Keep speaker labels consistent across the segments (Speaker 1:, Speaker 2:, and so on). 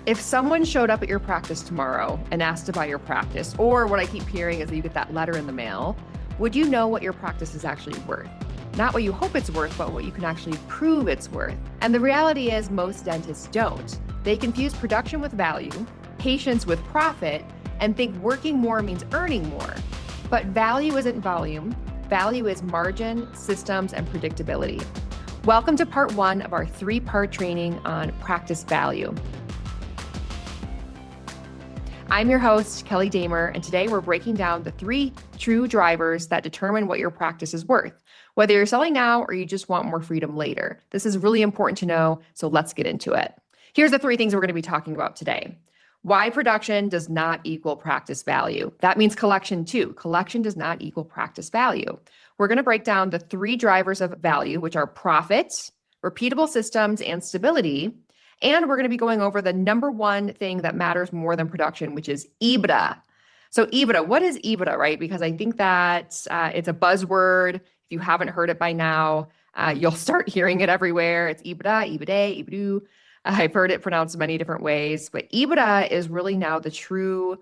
Speaker 1: If someone showed up at your practice tomorrow and asked to buy your practice, or what I keep hearing is that you get that letter in the mail, would you know what your practice is actually worth? Not what you hope it's worth, but what you can actually prove it's worth. And the reality is most dentists don't. They confuse production with value, patience with profit, and think working more means earning more. But value isn't volume. Value is margin, systems, and predictability. Welcome to part 1 of our 3-part training on practice value. I'm your host, Kelly Dahmer, and today we're breaking down the 3 true drivers that determine what your practice is worth, whether you're selling now or you just want more freedom later. This is really important to know, so let's get into it. Here's the 3 things we're going to be talking about today. Why production does not equal practice value. That means collection too. Collection does not equal practice value. We're going to break down the 3 drivers of value, which are profit, repeatable systems, and stability. And we're going to be going over the number 1 thing that matters more than production, which is EBITDA. So EBITDA, what is EBITDA, right? Because I think that it's a buzzword. If you haven't heard it by now, you'll start hearing it everywhere. It's EBITDA, EBITDA, EBITDA. I've heard it pronounced many different ways, but EBITDA is really now the true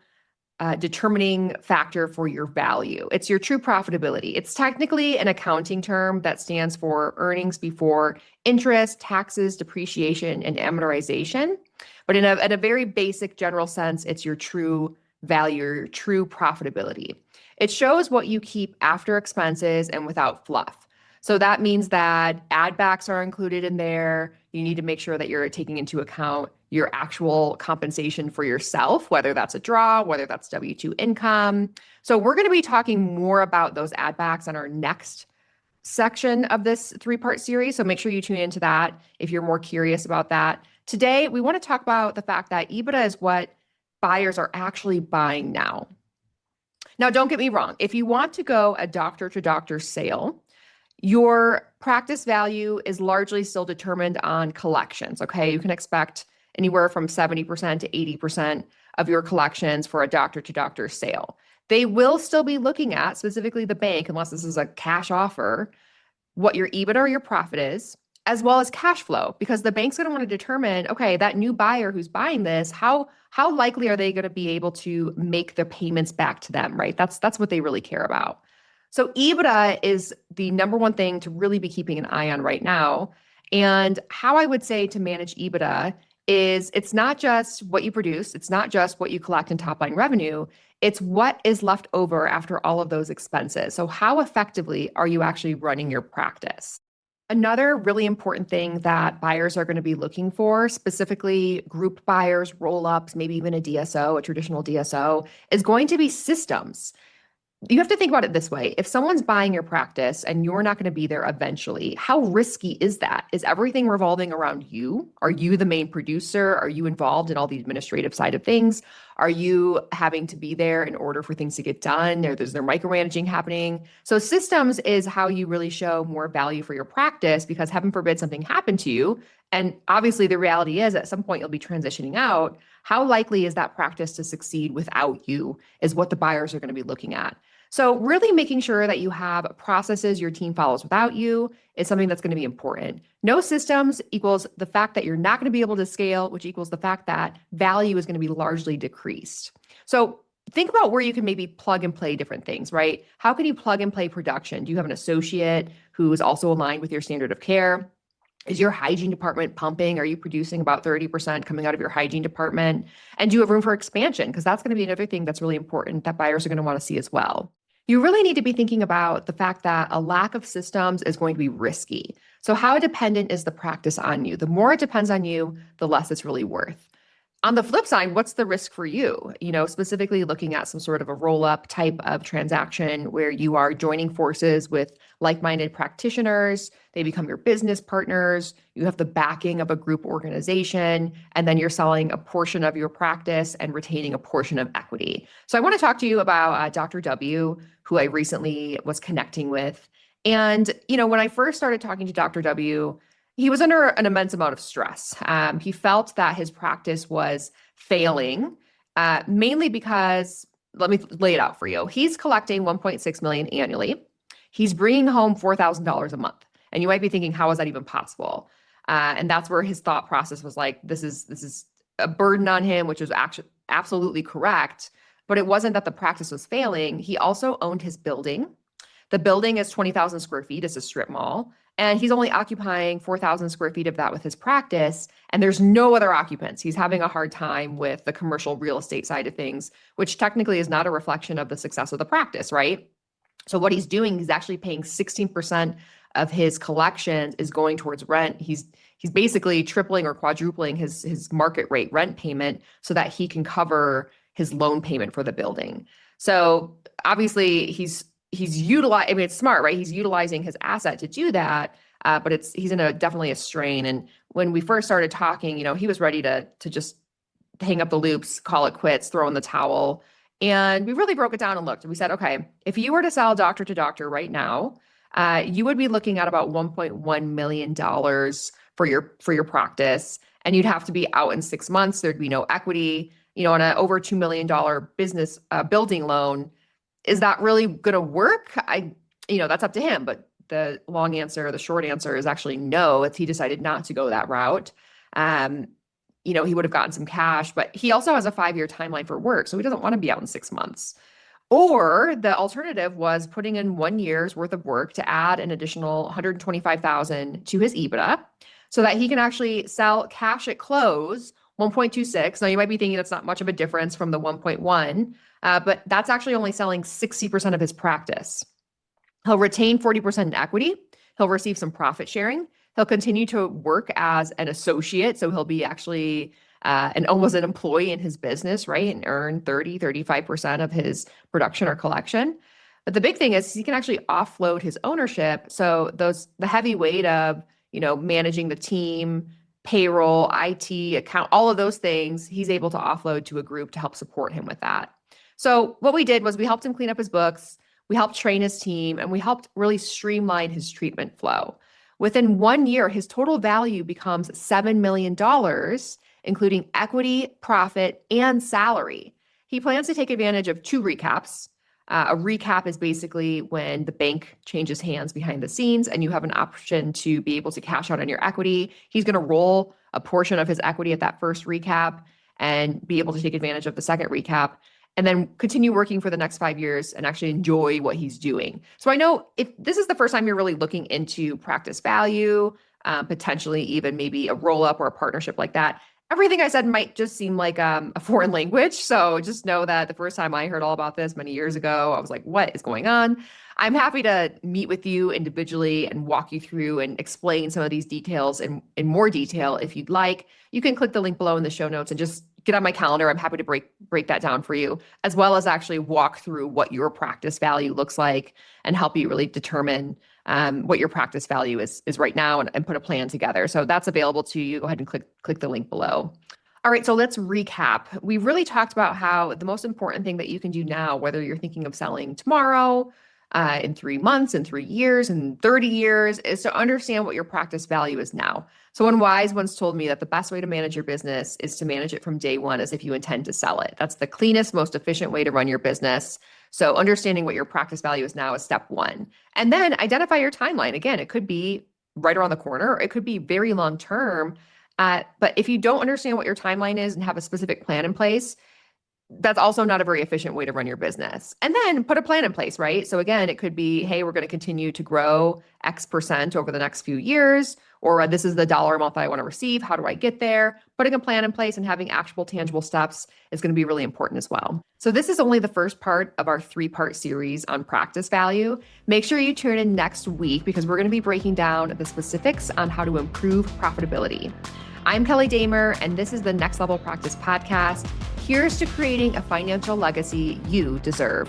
Speaker 1: determining factor for your value. It's your true profitability. It's technically an accounting term that stands for earnings before interest, taxes, depreciation, and amortization. But in a very basic general sense, it's your true value, your true profitability. It shows what you keep after expenses and without fluff. So that means that add backs are included in there. You need to make sure that you're taking into account your actual compensation for yourself, whether that's a draw, whether that's W-2 income. So we're going to be talking more about those add backs on our next section of this 3-part series. So make sure you tune into that if you're more curious about that. Today, we want to talk about the fact that EBITDA is what buyers are actually buying now. Now, don't get me wrong. If you want to go a doctor-to-doctor sale, your practice value is largely still determined on collections, okay? You can expect anywhere from 70% to 80% of your collections for a doctor-to-doctor sale. They will still be looking at, specifically the bank, unless this is a cash offer, what your EBITDA or your profit is, as well as cash flow, because the bank's going to want to determine, okay, that new buyer who's buying this, how likely are they going to be able to make the payments back to them, right? That's what they really care about. So EBITDA is the number 1 thing to really be keeping an eye on right now. And how I would say to manage EBITDA is it's not just what you produce, it's not just what you collect in top line revenue, it's what is left over after all of those expenses. So how effectively are you actually running your practice? Another really important thing that buyers are going to be looking for, specifically group buyers, roll-ups, maybe even a DSO, a traditional DSO, is going to be systems. You have to think about it this way. If someone's buying your practice and you're not going to be there eventually, how risky is that? Is everything revolving around you? Are you the main producer? Are you involved in all the administrative side of things? Are you having to be there in order for things to get done? Is there micromanaging happening? So systems is how you really show more value for your practice, because heaven forbid something happened to you. And obviously the reality is at some point you'll be transitioning out. How likely is that practice to succeed without you is what the buyers are going to be looking at. So really making sure that you have processes your team follows without you is something that's going to be important. No systems equals the fact that you're not going to be able to scale, which equals the fact that value is going to be largely decreased. So think about where you can maybe plug and play different things, right? How can you plug and play production? Do you have an associate who is also aligned with your standard of care? Is your hygiene department pumping? Are you producing about 30% coming out of your hygiene department? And do you have room for expansion? Because that's going to be another thing that's really important that buyers are going to want to see as well. You really need to be thinking about the fact that a lack of systems is going to be risky. So how dependent is the practice on you? The more it depends on you, the less it's really worth. On the flip side, what's the risk for you? Specifically looking at some sort of a roll-up type of transaction where you are joining forces with like-minded practitioners, they become your business partners, you have the backing of a group organization, and then you're selling a portion of your practice and retaining a portion of equity. So I want to talk to you about Dr. W, who I recently was connecting with. And, when I first started talking to Dr. W, he was under an immense amount of stress. He felt that his practice was failing, mainly because, let me lay it out for you. He's collecting $1.6 million annually. He's bringing home $4,000 a month. And you might be thinking, how is that even possible? And that's where his thought process was like, this is a burden on him, which was actually absolutely correct. But it wasn't that the practice was failing. He also owned his building. The building is 20,000 square feet. It's a strip mall. And he's only occupying 4,000 square feet of that with his practice. And there's no other occupants. He's having a hard time with the commercial real estate side of things, which technically is not a reflection of the success of the practice, right? So what he's doing, he's actually paying 16% of his collections is going towards rent. He's basically tripling or quadrupling his market rate rent payment so that he can cover his loan payment for the building. So obviously he's utilizing, I mean, it's smart, right? He's utilizing his asset to do that, but he's in definitely a strain. And when we first started talking, he was ready to just hang up the loops, call it quits, throw in the towel. And we really broke it down and looked. And we said, okay, if you were to sell doctor to doctor right now, you would be looking at about $1.1 million for your practice, and you'd have to be out in 6 months. There'd be no equity. On an over $2 million business building loan. Is that really going to work? That's up to him. But the long answer, the short answer is actually no. If he decided not to go that route, he would have gotten some cash, but he also has a 5-year timeline for work. So he doesn't want to be out in 6 months. Or the alternative was putting in 1 year's worth of work to add an additional $125,000 to his EBITDA so that he can actually sell cash at close 1.26. Now you might be thinking that's not much of a difference from the 1.1, but that's actually only selling 60% of his practice. He'll retain 40% in equity. He'll receive some profit sharing. He'll continue to work as an associate. So he'll be actually almost an employee in his business, right? And earn 35% of his production or collection. But the big thing is he can actually offload his ownership. So the heavy weight of, managing the team, payroll, IT, account, all of those things, he's able to offload to a group to help support him with that. So what we did was we helped him clean up his books, we helped train his team, and we helped really streamline his treatment flow. Within 1 year, his total value becomes $7 million, including equity, profit, and salary. He plans to take advantage of 2 recaps. A recap is basically when the bank changes hands behind the scenes and you have an option to be able to cash out on your equity. He's going to roll a portion of his equity at that first recap and be able to take advantage of the second recap, and then continue working for the next 5 years and actually enjoy what he's doing. So I know if this is the first time you're really looking into practice value, potentially even maybe a roll-up or a partnership like that, everything I said might just seem like a foreign language. So just know that the first time I heard all about this many years ago, I was like, what is going on? I'm happy to meet with you individually and walk you through and explain some of these details in more detail if you'd like. You can click the link below in the show notes and just get on my calendar. I'm happy to break that down for you, as well as actually walk through what your practice value looks like and help you really determine what your practice value is right now and put a plan together. So that's available to you. Go ahead and click the link below. All right, so let's recap. We really talked about how the most important thing that you can do now, whether you're thinking of selling tomorrow, in 3 months, in 3 years, in 30 years, is to understand what your practice value is now. So one wise once told me that the best way to manage your business is to manage it from day one as if you intend to sell it. That's the cleanest, most efficient way to run your business. So understanding what your practice value is now is step one. And then identify your timeline. Again, it could be right around the corner, or it could be very long term. But if you don't understand what your timeline is and have a specific plan in place, that's also not a very efficient way to run your business. And then put a plan in place, right? So again, it could be, hey, we're going to continue to grow X% over the next few years, or this is the dollar amount that I want to receive. How do I get there? Putting a plan in place and having actual tangible steps is going to be really important as well. So this is only the first part of our 3-part series on practice value. Make sure you tune in next week because we're going to be breaking down the specifics on how to improve profitability. I'm Kelly Dahmer, and this is the Next Level Practice Podcast. Here's to creating a financial legacy you deserve.